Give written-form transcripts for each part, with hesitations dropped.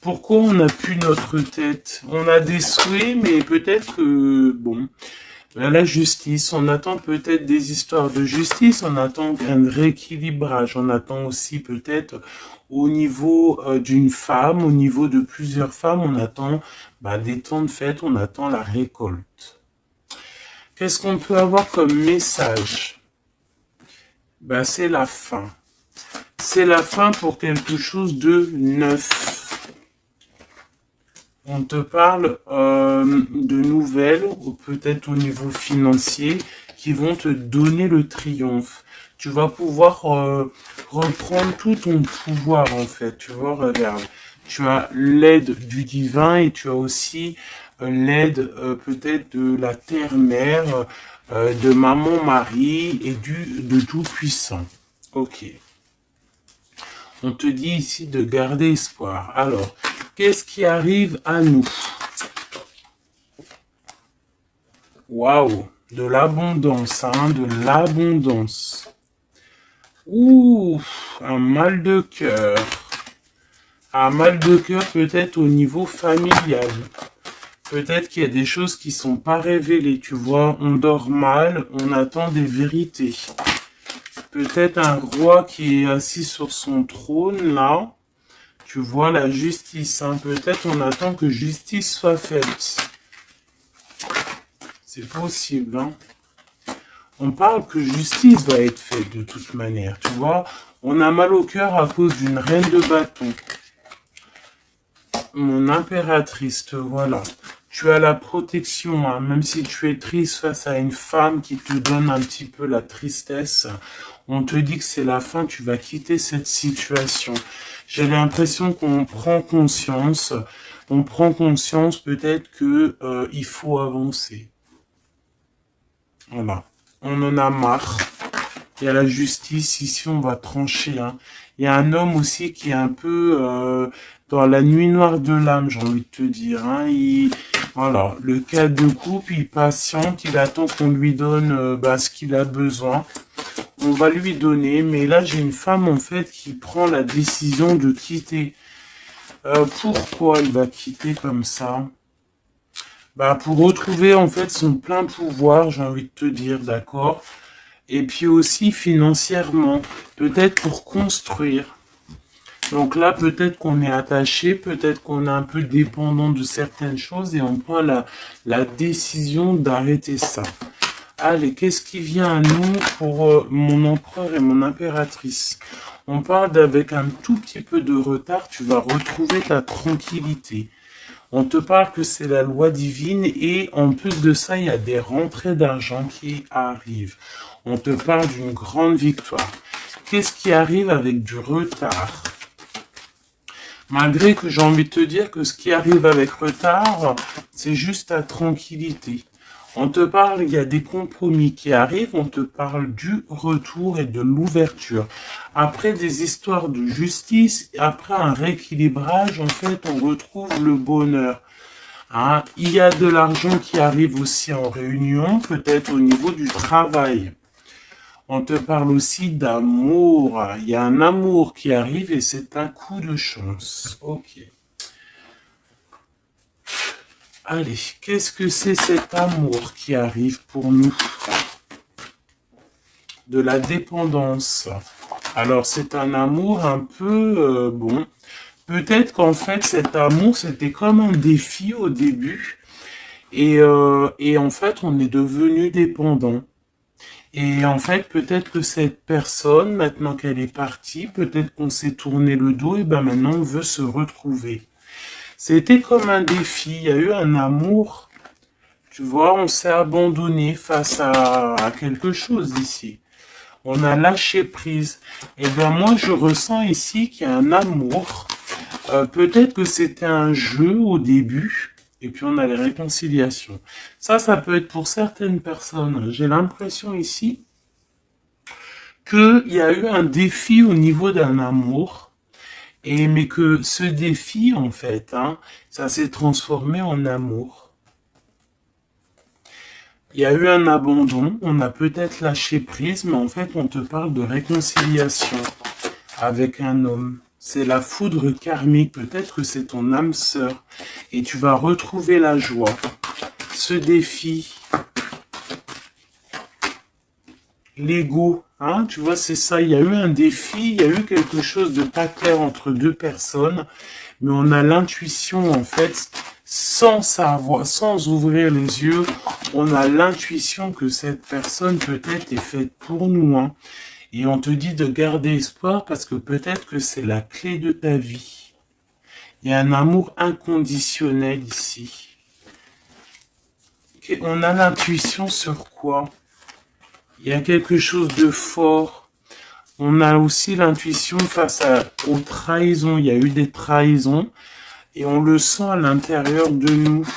Pourquoi on n'a plus notre tête? On a des souhaits, mais peut-être que, bon, la justice, on attend peut-être des histoires de justice, on attend un rééquilibrage, on attend aussi peut-être au niveau d'une femme, au niveau de plusieurs femmes, on attend des temps de fête, on attend la récolte. Qu'est-ce qu'on peut avoir comme message? C'est la fin. C'est la fin pour quelque chose de neuf. On te parle de nouvelles, ou peut-être au niveau financier, qui vont te donner le triomphe. Tu vas pouvoir reprendre tout ton pouvoir en fait. Tu vois, regarde. Tu as l'aide du divin et tu as aussi l'aide peut-être de la terre-mère, de maman Marie et de Tout-Puissant. Ok. On te dit ici de garder espoir. Alors, qu'est-ce qui arrive à nous? Waouh, de l'abondance, hein, de l'abondance. Ouh, un mal de cœur. Un mal de cœur peut-être au niveau familial. Peut-être qu'il y a des choses qui sont pas révélées, tu vois. On dort mal, on attend des vérités. Peut-être un roi qui est assis sur son trône, là. Tu vois la justice, hein. Peut-être on attend que justice soit faite. C'est possible, hein. On parle que justice va être faite de toute manière, tu vois. On a mal au cœur à cause d'une reine de bâton. Mon impératrice, te voilà. Tu as la protection, hein. Même si tu es triste face à une femme qui te donne un petit peu la tristesse, on te dit que c'est la fin, tu vas quitter cette situation. J'ai l'impression qu'on prend conscience. On prend conscience peut-être que il faut avancer. Voilà. On en a marre. Il y a la justice, ici on va trancher. Hein. Il y a un homme aussi qui est un peu dans la nuit noire de l'âme, j'ai envie de te dire. Hein. Voilà, le cas de couple, il patiente, il attend qu'on lui donne ce qu'il a besoin. On va lui donner, mais là j'ai une femme en fait qui prend la décision de quitter. Pourquoi il va quitter comme ça? Pour retrouver en fait son plein pouvoir, j'ai envie de te dire, d'accord? Et puis aussi financièrement, peut-être pour construire. Donc là, peut-être qu'on est attaché, peut-être qu'on est un peu dépendant de certaines choses et on prend la décision d'arrêter ça. Allez, qu'est-ce qui vient à nous pour mon empereur et mon impératrice? On parle d'avec un tout petit peu de retard, tu vas retrouver ta tranquillité. On te parle que c'est la loi divine et en plus de ça, il y a des rentrées d'argent qui arrivent. On te parle d'une grande victoire. Qu'est-ce qui arrive avec du retard? Malgré que j'ai envie de te dire que ce qui arrive avec retard, c'est juste ta tranquillité. On te parle, il y a des compromis qui arrivent, on te parle du retour et de l'ouverture. Après des histoires de justice, après un rééquilibrage, en fait, on retrouve le bonheur. Hein, il y a de l'argent qui arrive aussi en réunion, peut-être au niveau du travail. On te parle aussi d'amour. Il y a un amour qui arrive et c'est un coup de chance. Ok. Allez, qu'est-ce que c'est cet amour qui arrive pour nous? De la dépendance. Alors, c'est un amour un peu, bon. Peut-être qu'en fait, cet amour, c'était comme un défi au début. Et en fait, on est devenu dépendant. Et en fait, peut-être que cette personne, maintenant qu'elle est partie, peut-être qu'on s'est tourné le dos, et maintenant on veut se retrouver. C'était comme un défi, il y a eu un amour, tu vois, on s'est abandonné face à quelque chose ici. On a lâché prise. Et moi je ressens ici qu'il y a un amour. Peut-être que c'était un jeu au début, et puis on a les réconciliations. Ça peut être pour certaines personnes. J'ai l'impression ici qu'il y a eu un défi au niveau d'un amour, mais que ce défi, en fait, hein, ça s'est transformé en amour. Il y a eu un abandon, on a peut-être lâché prise, mais en fait, on te parle de réconciliation avec un homme. C'est la foudre karmique. Peut-être que c'est ton âme sœur. Et tu vas retrouver la joie. Ce défi. L'ego. Hein, tu vois, c'est ça. Il y a eu un défi. Il y a eu quelque chose de pas clair entre deux personnes. Mais on a l'intuition, en fait, sans savoir, sans ouvrir les yeux, on a l'intuition que cette personne peut-être est faite pour nous. Hein. Et on te dit de garder espoir parce que peut-être que c'est la clé de ta vie. Il y a un amour inconditionnel ici. On a l'intuition sur quoi? Il y a quelque chose de fort. On a aussi l'intuition face aux trahisons. Il y a eu des trahisons. Et on le sent à l'intérieur de nous.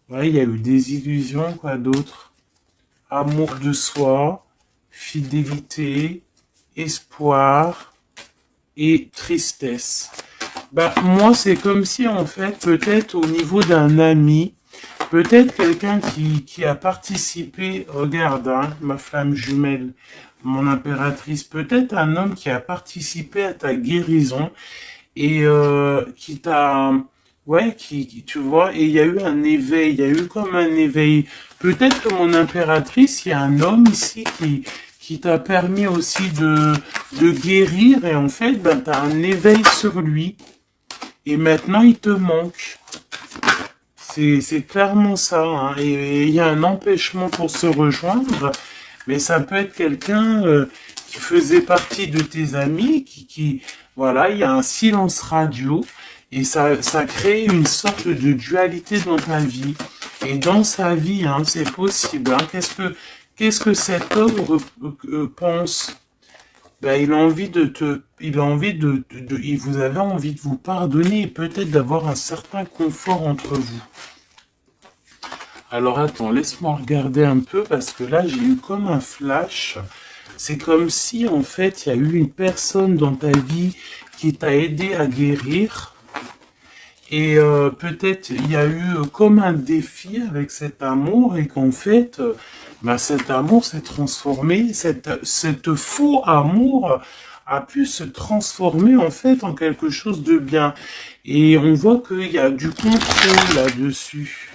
Ouais, il y a eu des illusions, quoi d'autre? Amour de soi, fidélité, espoir et tristesse. Bah, moi, c'est comme si, en fait, peut-être au niveau d'un ami, peut-être quelqu'un qui a participé, regarde, hein, ma flamme jumelle, mon impératrice, peut-être un homme qui a participé à ta guérison et qui t'a, ouais, tu vois, et il y a eu un éveil, il y a eu comme un éveil. Peut-être que mon impératrice, il y a un homme ici qui t'a permis aussi de guérir et en fait, ben, t'as un éveil sur lui et maintenant il te manque. C'est clairement ça, hein. Et il y a un empêchement pour se rejoindre, mais ça peut être quelqu'un qui faisait partie de tes amis, voilà, il y a un silence radio, et ça crée une sorte de dualité dans ta vie. Et dans sa vie, hein, c'est possible. Hein. Qu'est-ce que cet homme pense? Ben, il a envie il a envie vous avez envie de vous pardonner et peut-être d'avoir un certain confort entre vous. Alors attends, laisse-moi regarder un peu parce que là j'ai eu comme un flash. C'est comme si en fait il y a eu une personne dans ta vie qui t'a aidé à guérir. Et peut-être il y a eu comme un défi avec cet amour et qu'en fait bah, cet amour s'est transformé, cette faux amour a pu se transformer en fait en quelque chose de bien. Et on voit qu'il y a du contrôle là-dessus.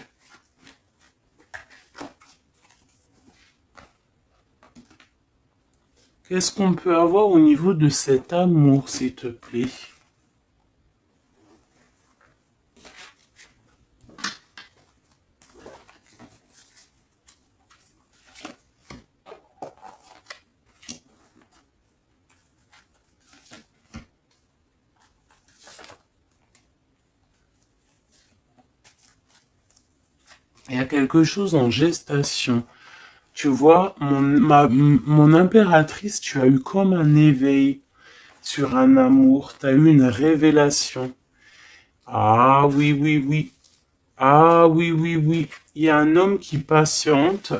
Qu'est-ce qu'on peut avoir au niveau de cet amour, s'il te plaît? Il y a quelque chose en gestation. Tu vois, mon impératrice, tu as eu comme un éveil sur un amour, tu as eu une révélation. Ah oui, oui, oui. Ah oui, oui, oui. Il y a un homme qui patiente.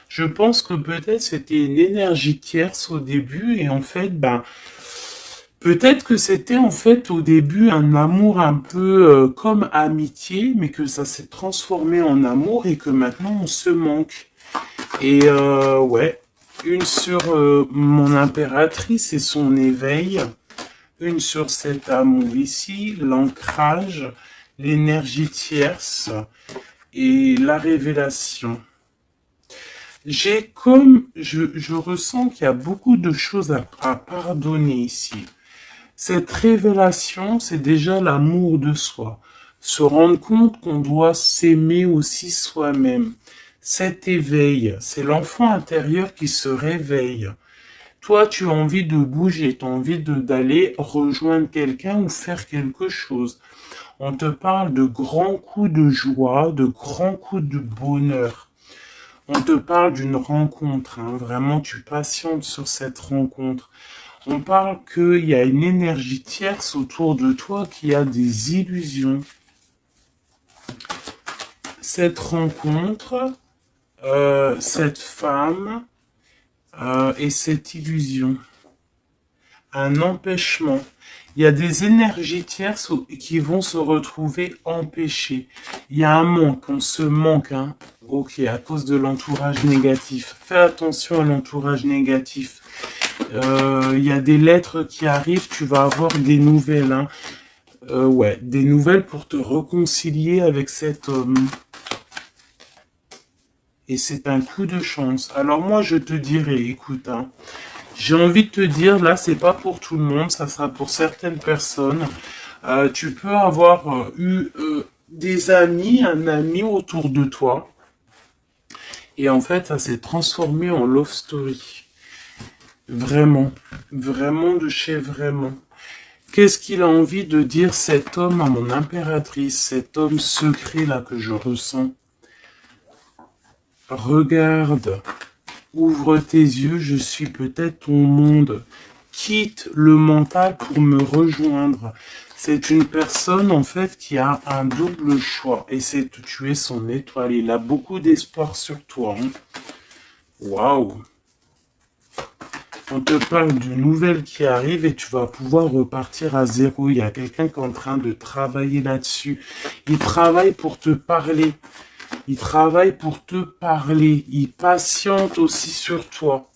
Je pense que peut-être c'était une énergie tierce au début et en fait, ben, peut-être que c'était en fait au début un amour un peu comme amitié, mais que ça s'est transformé en amour et que maintenant on se manque. Et ouais, une sur mon impératrice et son éveil, une sur cet amour ici, l'ancrage, l'énergie tierce et la révélation. Je ressens qu'il y a beaucoup de choses à pardonner ici. Cette révélation, c'est déjà l'amour de soi. Se rendre compte qu'on doit s'aimer aussi soi-même. Cet éveil, c'est l'enfant intérieur qui se réveille. Toi, tu as envie de bouger, tu as envie d'aller rejoindre quelqu'un ou faire quelque chose. On te parle de grands coups de joie, de grands coups de bonheur. On te parle d'une rencontre, hein. Vraiment, tu patientes sur cette rencontre. On parle qu'il y a une énergie tierce autour de toi qui a des illusions. Cette rencontre, cette femme et cette illusion. un empêchement. Il y a des énergies tierces qui vont se retrouver empêchées. Il y a un manque, on se manque, hein. Ok, à cause de l'entourage négatif. Fais attention à l'entourage négatif. Il y a des lettres qui arrivent, tu vas avoir des nouvelles, hein. Ouais, des nouvelles pour te réconcilier avec cet homme. Et c'est un coup de chance. Alors moi, je te dirais, écoute, hein, j'ai envie de te dire, là, c'est pas pour tout le monde, ça sera pour certaines personnes. Tu peux avoir eu des amis, un ami autour de toi. Et en fait, ça s'est transformé en love story. Vraiment. Vraiment de chez vraiment. Qu'est-ce qu'il a envie de dire cet homme à mon impératrice, cet homme secret là que je ressens? Regarde, ouvre tes yeux, je suis peut-être ton monde. Quitte le mental pour me rejoindre. C'est une personne en fait qui a un double choix et c'est de tuer son étoile. Il a beaucoup d'espoir sur toi. Hein. Waouh! On te parle d'une nouvelle qui arrive et tu vas pouvoir repartir à zéro. Il y a quelqu'un qui est en train de travailler là-dessus. Il travaille pour te parler. Il travaille pour te parler. Il patiente aussi sur toi.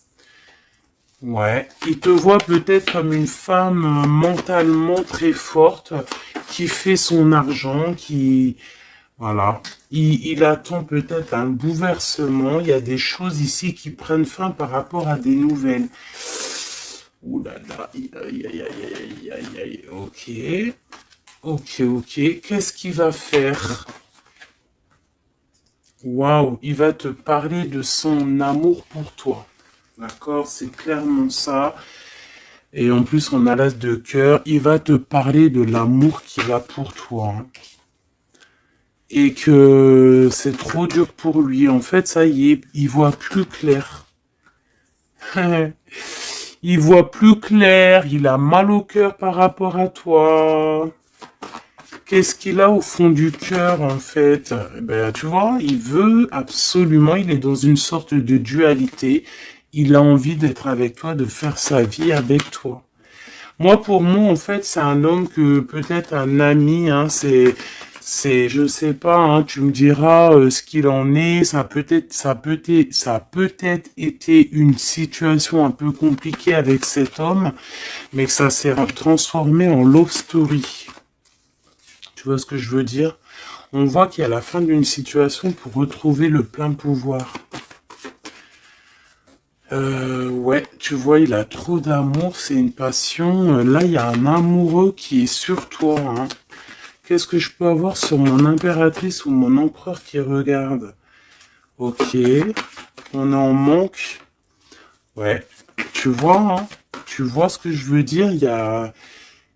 Ouais. Il te voit peut-être comme une femme mentalement très forte qui fait son argent, qui... Voilà. Il attend peut-être un bouleversement. Il y a des choses ici qui prennent fin par rapport à des nouvelles. Ouh là là. Aïe, aïe, aïe, aïe, aïe, aïe. Ok. Ok, ok. Qu'est-ce qu'il va faire? Waouh. Il va te parler de son amour pour toi. D'accord? C'est clairement ça. Et en plus, on a l'as de cœur. Il va te parler de l'amour qu'il a pour toi. Hein. Et que c'est trop dur pour lui. En fait, ça y est, il voit plus clair. Il voit plus clair, il a mal au cœur par rapport à toi. Qu'est-ce qu'il a au fond du cœur, en fait? Ben, tu vois, il veut absolument, il est dans une sorte de dualité. Il a envie d'être avec toi, de faire sa vie avec toi. Moi, pour moi, en fait, c'est un homme que peut-être un ami, hein, je sais pas, hein, tu me diras ce qu'il en est. Ça a peut-être été une situation un peu compliquée avec cet homme, mais que ça s'est transformé en love story. Tu vois ce que je veux dire? On voit qu'il y a la fin d'une situation pour retrouver le plein pouvoir. Ouais, tu vois, il a trop d'amour, c'est une passion. Là, il y a un amoureux qui est sur toi. Hein. Qu'est-ce que je peux avoir sur mon impératrice ou mon empereur qui regarde? Ok, on en manque. Ouais, tu vois, hein, tu vois ce que je veux dire? Il y a...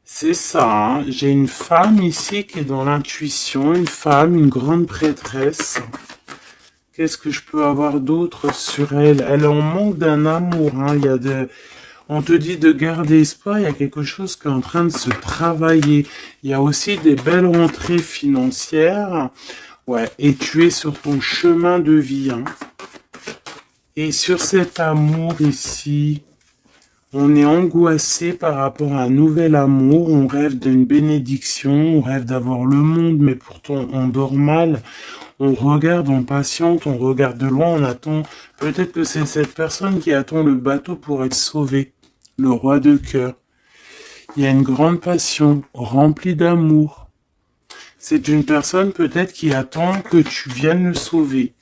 C'est ça, hein. J'ai une femme ici qui est dans l'intuition, une femme, une grande prêtresse. Qu'est-ce que je peux avoir d'autre sur elle? Elle est en manque d'un amour. Hein. Il y a on te dit de garder espoir. Il y a quelque chose qui est en train de se travailler. Il y a aussi des belles rentrées financières. Ouais. Et tu es sur ton chemin de vie. Hein. Et sur cet amour ici, on est angoissé par rapport à un nouvel amour. On rêve d'une bénédiction. On rêve d'avoir le monde, mais pourtant on dort mal. On regarde, on patiente, on regarde de loin, on attend. Peut-être que c'est cette personne qui attend le bateau pour être sauvée. Le roi de cœur. Il y a une grande passion, remplie d'amour. C'est une personne peut-être qui attend que tu viennes le sauver.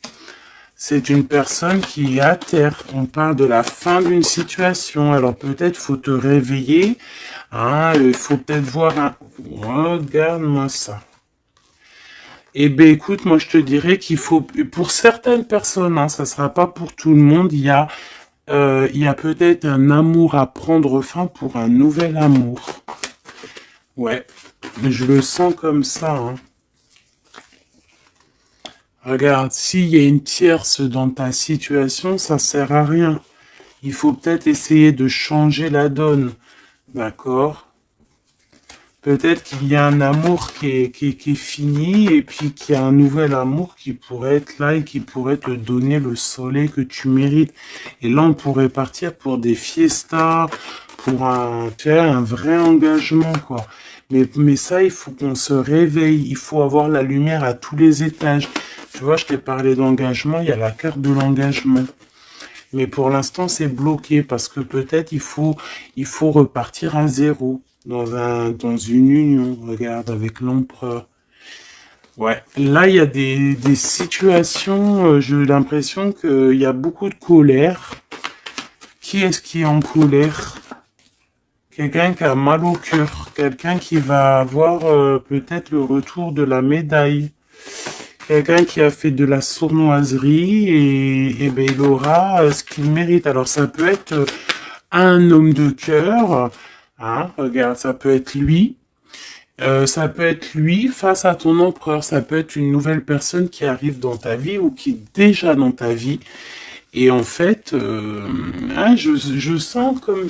C'est une personne qui est à terre. On parle de la fin d'une situation. Alors peut-être faut te réveiller. Hein, il faut peut-être voir un... Regarde-moi ça. Eh ben écoute, moi je te dirais qu'il faut, pour certaines personnes, hein, ça sera pas pour tout le monde, il y a peut-être un amour à prendre fin pour un nouvel amour. Ouais, je le sens comme ça. Hein. Regarde, s'il y a une tierce dans ta situation, ça sert à rien. Il faut peut-être essayer de changer la donne, d'accord? Peut-être qu'il y a un amour qui est fini et puis qu'il y a un nouvel amour qui pourrait être là et qui pourrait te donner le soleil que tu mérites. Et là, on pourrait partir pour des fiestas, pour tu vois, un vrai engagement, quoi. Mais ça, il faut qu'on se réveille. Il faut avoir la lumière à tous les étages. Tu vois, je t'ai parlé d'engagement. Il y a la carte de l'engagement. Mais pour l'instant, c'est bloqué parce que peut-être il faut repartir à zéro dans une union. Regarde, avec l'empereur. Ouais, là, il y a des situations, j'ai l'impression qu'il y a beaucoup de colère. Qui est-ce qui est en colère? Quelqu'un qui a mal au cœur, quelqu'un qui va avoir peut-être le retour de la médaille, quelqu'un qui a fait de la sournoiserie et ben, il aura ce qu'il mérite. Alors ça peut être un homme de cœur, hein, regarde, ça peut être lui face à ton empereur, ça peut être une nouvelle personne qui arrive dans ta vie ou qui est déjà dans ta vie. Et en fait, hein, je sens comme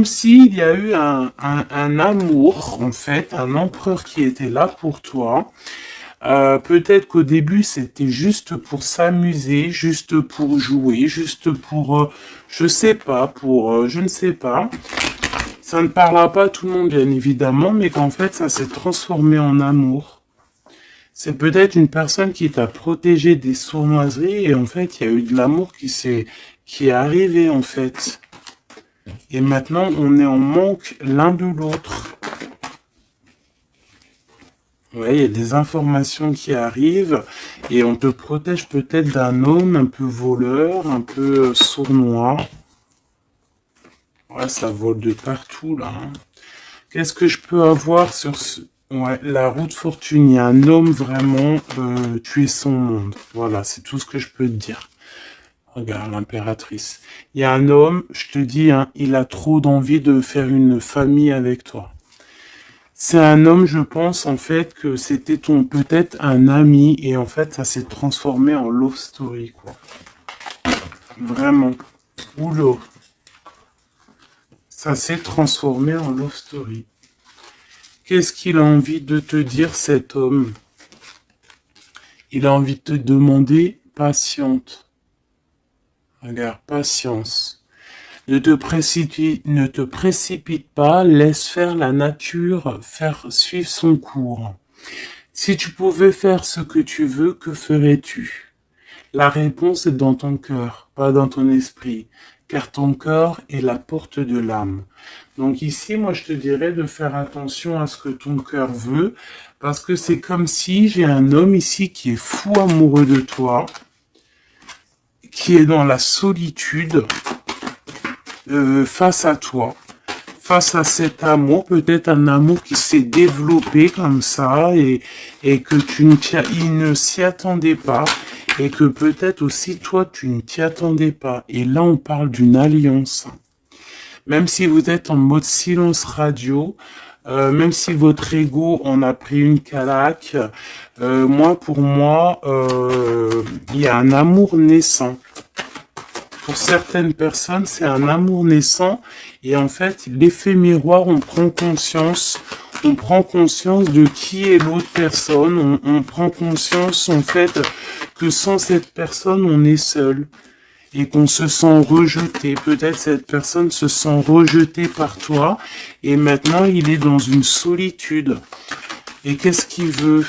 s'il y a eu un amour, en fait, un empereur qui était là pour toi. Peut-être qu'au début, c'était juste pour s'amuser, juste pour jouer, juste pour, je sais pas, je ne sais pas. Ça ne parlera pas à tout le monde, bien évidemment, mais qu'en fait, ça s'est transformé en amour. C'est peut-être une personne qui t'a protégé des sournoiseries et en fait, il y a eu de l'amour qui est arrivé, en fait. Et maintenant, on est en manque l'un de l'autre. Ouais, il y a des informations qui arrivent et on te protège peut-être d'un homme un peu voleur, un peu sournois. Ouais, ça vole de partout, là, hein. Qu'est-ce que je peux avoir sur ce... Ouais, la route fortune, il y a un homme vraiment, tu es son monde. Voilà, c'est tout ce que je peux te dire. Regarde, l'impératrice. Il y a un homme, je te dis, hein, il a trop d'envie de faire une famille avec toi. C'est un homme, je pense, en fait, que c'était peut-être un ami, et en fait, ça s'est transformé en love story, quoi. Vraiment. Oula. Ça s'est transformé en love story. Qu'est-ce qu'il a envie de te dire, cet homme? Il a envie de te demander patiente. Regarde, patience. Ne te précipite pas, laisse faire la nature, faire suivre son cours. Si tu pouvais faire ce que tu veux, que ferais-tu? La réponse est dans ton cœur, pas dans ton esprit, car ton cœur est la porte de l'âme. Donc ici, moi, je te dirais de faire attention à ce que ton cœur veut, parce que c'est comme si j'ai un homme ici qui est fou amoureux de toi, qui est dans la solitude face à toi, face à cet amour, peut-être un amour qui s'est développé comme ça et que il ne s'y attendait pas et que peut-être aussi toi tu ne t'y attendais pas. Et là on parle d'une alliance. Même si vous êtes en mode silence radio, même si votre ego en a pris une calaque, pour moi, il y a un amour naissant. Pour certaines personnes, c'est un amour naissant et en fait, l'effet miroir, on prend conscience de qui est l'autre personne, on prend conscience en fait que sans cette personne, on est seul et qu'on se sent rejeté. Peut-être cette personne se sent rejetée par toi et maintenant, il est dans une solitude. Et qu'est-ce qu'il veut?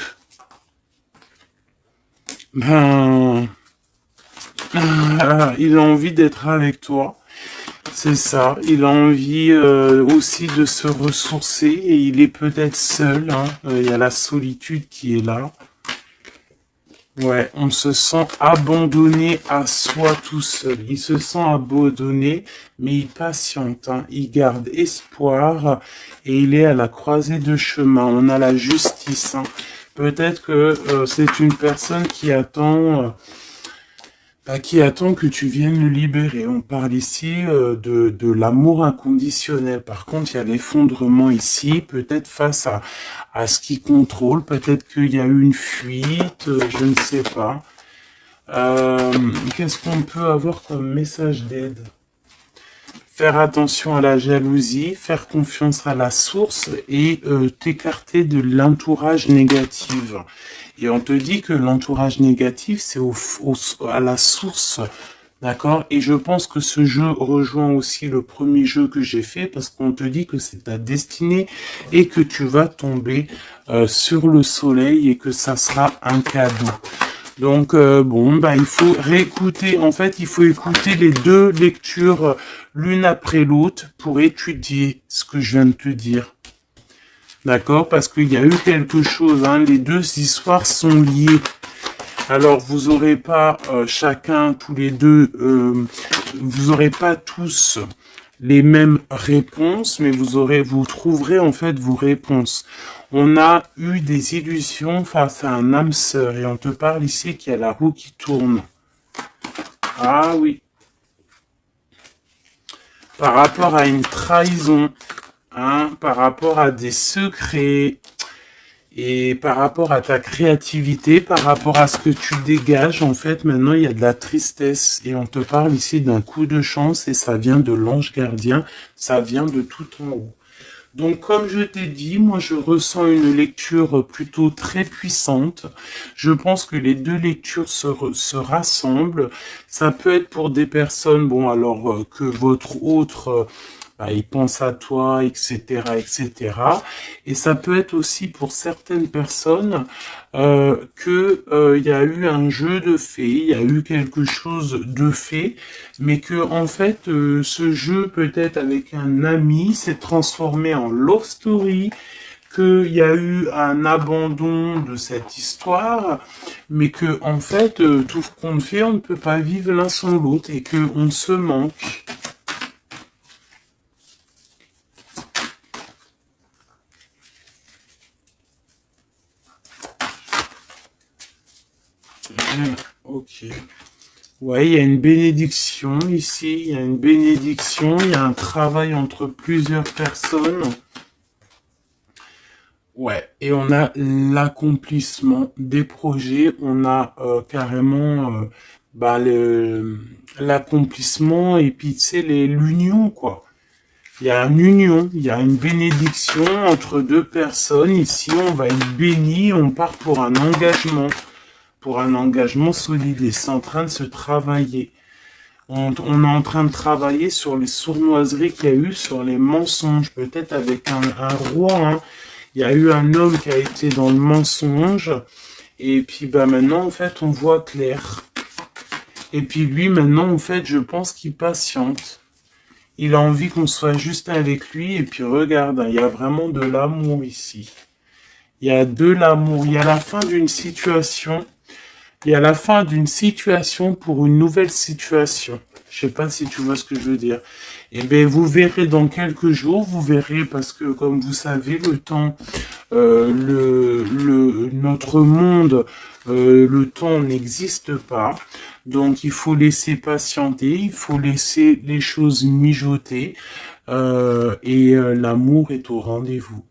Ben... il a envie d'être avec toi, c'est ça. Il a envie aussi de se ressourcer et il est peut-être seul, hein. Il y a la solitude qui est là. Ouais, on se sent abandonné à soi tout seul. Il se sent abandonné, mais il patiente, hein. Il garde espoir et il est à la croisée de chemin. On a la justice, hein. Peut-être que c'est une personne qui attend que tu viennes le libérer. On parle ici de l'amour inconditionnel. Par contre, il y a l'effondrement ici, peut-être face à ce qui contrôle, peut-être qu'il y a eu une fuite, je ne sais pas. Qu'est-ce qu'on peut avoir comme message d'aide? Faire attention à la jalousie, faire confiance à la source et t'écarter de l'entourage négatif. Et on te dit que l'entourage négatif, c'est à la source D'accord? Et je pense que ce jeu rejoint aussi le premier jeu que j'ai fait parce qu'on te dit que c'est ta destinée et que tu vas tomber sur le soleil et que ça sera un cadeau. Donc bon, bah il faut réécouter. En fait, il faut écouter les deux lectures l'une après l'autre pour étudier ce que je viens de te dire. D'accord? Parce qu'il y a eu quelque chose. Hein, les deux histoires sont liées. Alors vous aurez pas chacun, tous les deux, vous aurez pas tous les mêmes réponses, mais vous trouverez en fait vos réponses. On a eu des illusions face à un âme sœur et on te parle ici qu'il y a la roue qui tourne. Ah oui. Par rapport à une trahison, hein, par rapport à des secrets, et par rapport à ta créativité, par rapport à ce que tu dégages, en fait, maintenant, il y a de la tristesse. Et on te parle ici d'un coup de chance et ça vient de l'ange gardien, ça vient de tout en haut. Donc, comme je t'ai dit, moi, je ressens une lecture plutôt très puissante. Je pense que les deux lectures se rassemblent. Ça peut être pour des personnes, bon, alors que votre autre, bah, il pense à toi, etc., etc. Et ça peut être aussi pour certaines personnes que il y a eu un jeu de fées, il y a eu quelque chose de fait, mais que en fait ce jeu peut-être avec un ami s'est transformé en love story, qu'il y a eu un abandon de cette histoire, mais que en fait tout ce qu'on fait, on ne peut pas vivre l'un sans l'autre et que on se manque. Ok. Ouais, il y a une bénédiction ici, il y a une bénédiction, il y a un travail entre plusieurs personnes. Ouais, et on a l'accomplissement des projets, on a carrément bah, l'accomplissement et puis tu sais, l'union quoi. Il y a une union, il y a une bénédiction entre deux personnes. Ici, on va être béni, on part pour un engagement solide et c'est en train de se travailler. On est en train de travailler sur les sournoiseries qu'il y a eu, sur les mensonges, peut-être avec un roi. Hein. Il y a eu un homme qui a été dans le mensonge, et puis bah maintenant en fait on voit clair. Et puis lui maintenant en fait je pense qu'il patiente. Il a envie qu'on soit juste avec lui, et puis regarde, hein, il y a vraiment de l'amour ici. Il y a de l'amour, il y a la fin d'une situation. Il y a la fin d'une situation pour une nouvelle situation. Je sais pas si tu vois ce que je veux dire. Eh bien, vous verrez dans quelques jours, vous verrez parce que, comme vous savez, le temps, notre monde, le temps n'existe pas. Donc, il faut laisser patienter, il faut laisser les choses mijoter, et l'amour est au rendez-vous.